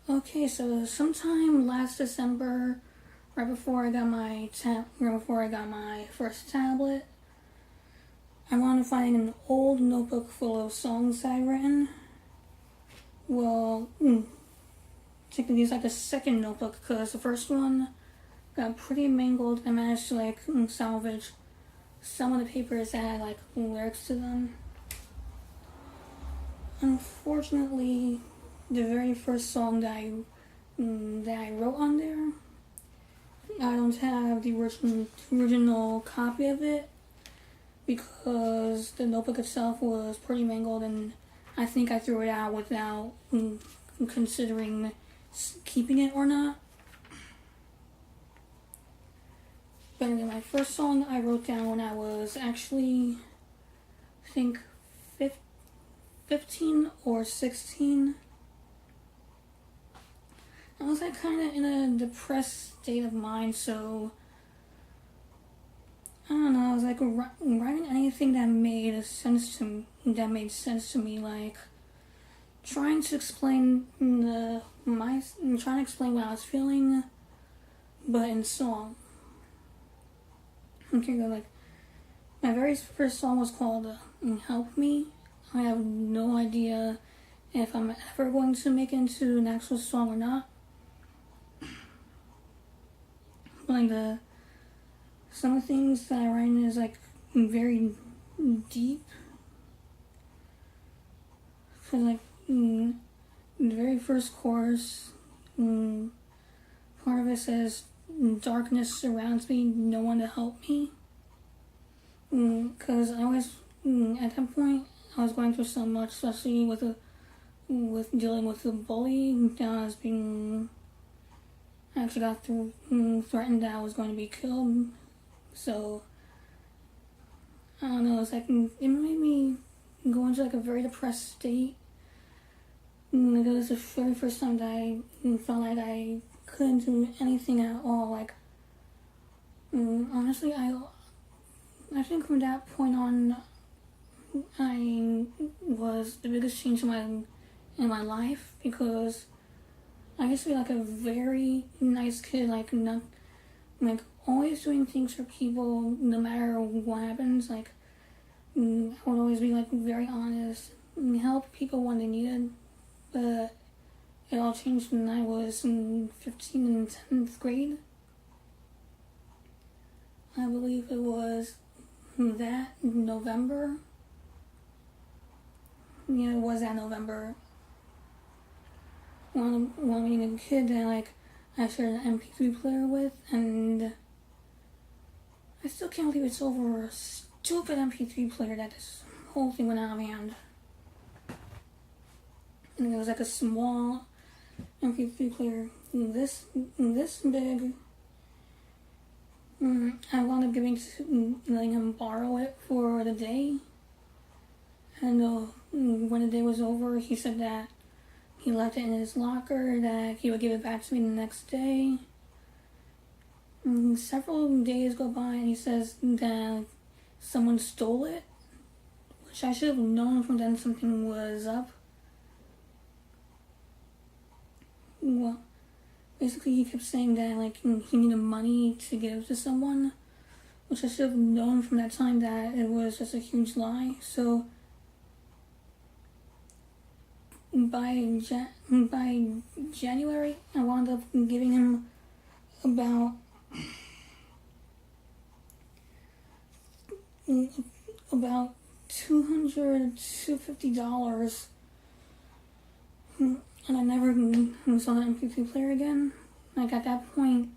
Okay, so sometime last December, right before I got my first tablet, I wanted to find an old notebook full of songs I'd written. Well, technically it's like the second notebook because the first one got pretty mangled. I managed to salvage some of the papers that had like lyrics to them. Unfortunately, the very first song that I wrote on there, I don't have the original copy of it because the notebook itself was pretty mangled, and I think I threw it out without considering keeping it or not. But anyway, my first song I wrote down when I was actually, I think, 15 or 16. I was like kind of in a depressed state of mind, so I don't know. I was like writing anything that made sense to me, like trying to explain trying to explain what I was feeling, but in song. Okay, like my very first song was called "Help Me." I have no idea if I'm ever going to make it into an actual song or not. But like some of the things that I write in is like very deep. Cause like the very first chorus, part of it says, "Darkness surrounds me, no one to help me." Cause I was at that point I was going through so much, especially with dealing with the bully. I was being I actually got threatened that I was going to be killed. So I don't know. It's like it made me go into like a very depressed state. It was the very first time that I felt like I couldn't do anything at all. Like honestly, I think from that point on, I was the biggest change in my life because I used to be like a very nice kid, like not like always doing things for people no matter what happens. Like I would always be like very honest and help people when they needed. But it all changed when I was in 15 and 10th grade. I believe it was that November. Yeah, it was that November. One being a kid that like I shared an MP3 player with, and I still can't believe it's over a stupid MP3 player that this whole thing went out of hand. And it was like a small MP3 player, this big. I wound up letting him borrow it for the day. And when the day was over, he said that he left it in his locker, that he would give it back to me the next day. Several days go by, and he says that someone stole it, which I should have known from then something was up. Well, basically he kept saying that like he needed money to give to someone, which I should have known from that time that it was just a huge lie. So by January, I wound up giving him about $250, and I never saw that MP3 player again. Like at that point,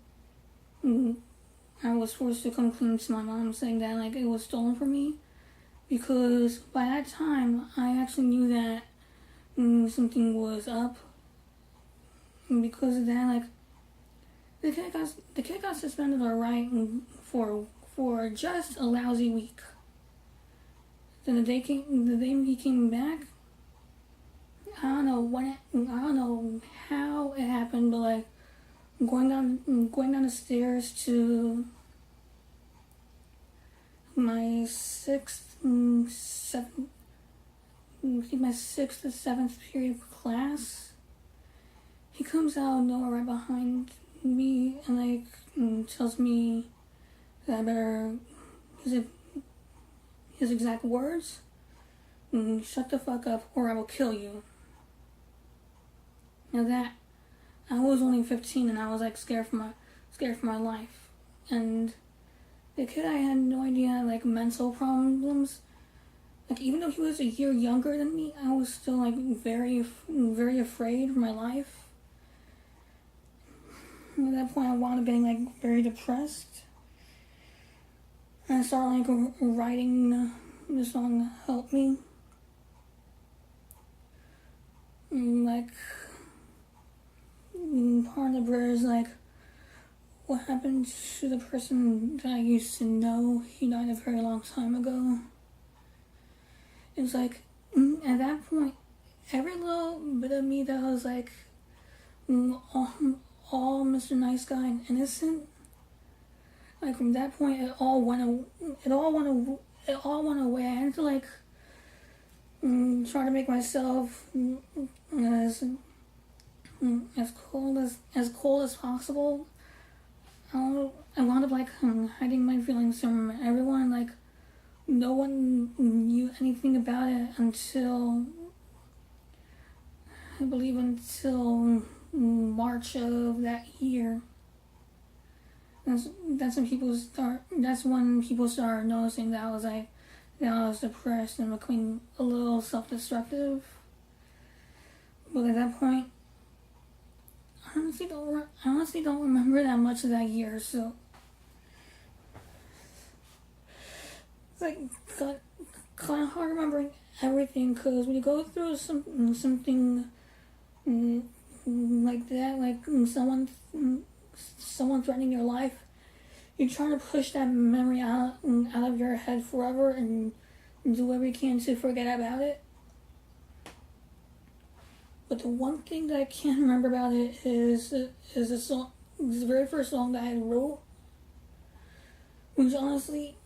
I was forced to come clean to my mom, saying that like it was stolen from me, because by that time I actually knew that something was up. And because of that, like the kid got suspended alright for just a lousy week. Then the day he came back, I don't know how it happened, but like going down the stairs to my sixth or seventh period of class, he comes out of nowhere right behind me and tells me that I better, his exact words, shut the fuck up or I will kill you. Now that, I was only 15 and I was scared for my life. And the kid, I had no idea mental problems. Even though he was a year younger than me, I was still very, very afraid for my life. At that point, I wound up getting very depressed. And I started writing the song "Help Me." Part of the prayer is what happened to the person that I used to know? He died a very long time ago. It's at that point, every little bit of me that was all Mr. Nice Guy and innocent, from that point, it all went away. I had to try to make myself as cold as possible. I wound up hiding my feelings from everyone. No one knew anything about it until I believe March of that year. That's when people started noticing that I was depressed and becoming a little self-destructive. But at that point, I honestly don't remember that much of that year, so it's kind of hard remembering everything, because when you go through something like that, someone threatening your life, you try to push that memory out of your head forever and do whatever you can to forget about it. But the one thing that I can't remember about it is the very first song that I wrote. Which honestly,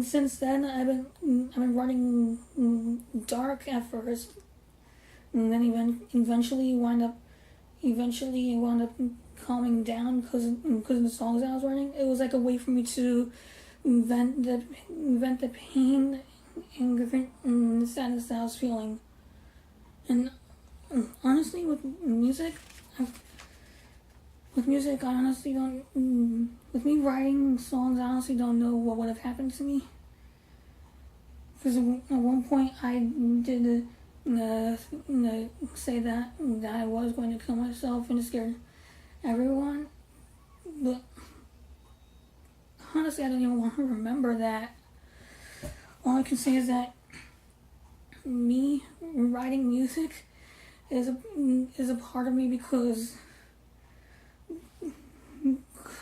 since then I've been running dark at first, and then eventually wound up calming down because of the songs I was writing. It was a way for me to vent the pain and the sadness that I was feeling. And honestly, with music, I honestly don't. With me writing songs, I honestly don't know what would have happened to me. Because at one point, I did say that I was going to kill myself and scare everyone. But honestly, I don't even want to remember that. All I can say is that me writing music is a part of me because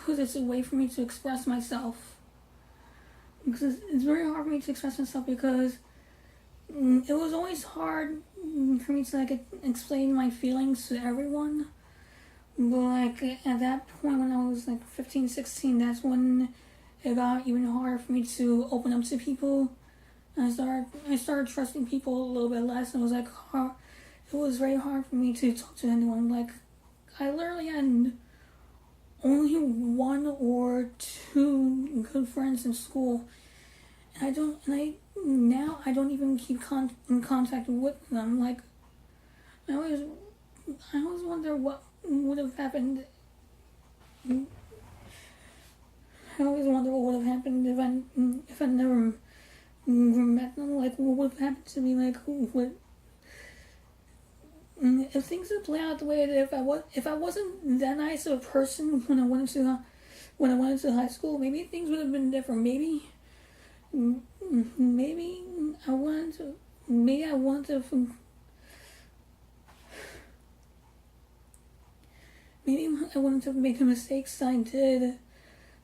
it's a way for me to express myself. Because it's very hard for me to express myself because it was always hard for me to explain my feelings to everyone. But at that point when I was 15, 16, that's when it got even harder for me to open up to people. I started trusting people a little bit less, and it was very hard for me to talk to anyone. I literally had only one or two good friends in school, and I don't even keep in contact with them. I always wonder what would have happened. I always wonder what would have happened if I never met them. What would have happened to me? If things had played out the way that if I wasn't that nice of a person when I went into high school, maybe things would have been different. Maybe I wanted to make the mistakes I did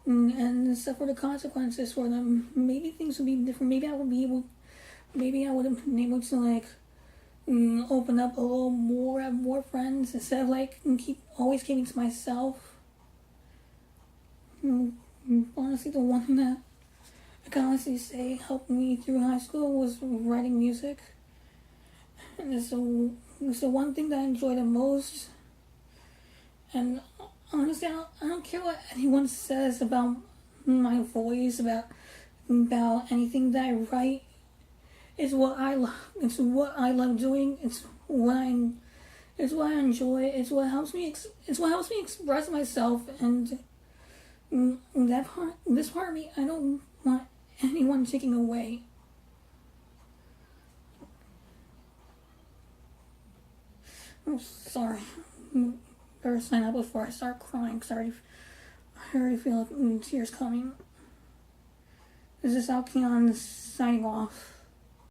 and suffer the consequences for them. Maybe things would be different. Maybe I would have been able to open up a little more, have more friends instead of always keeping to myself. Honestly, the one thing that I can honestly say helped me through high school was writing music. And it's the one thing that I enjoy the most. And honestly, I don't care what anyone says about my voice, about anything that I write. It's what I love. It's what I love doing. It's what I enjoy. It's what helps me. It's what helps me express myself. And this part of me, I don't want anyone taking away. I'm sorry. Better sign up before I start crying, because I already feel tears coming. This is Alkeon signing off.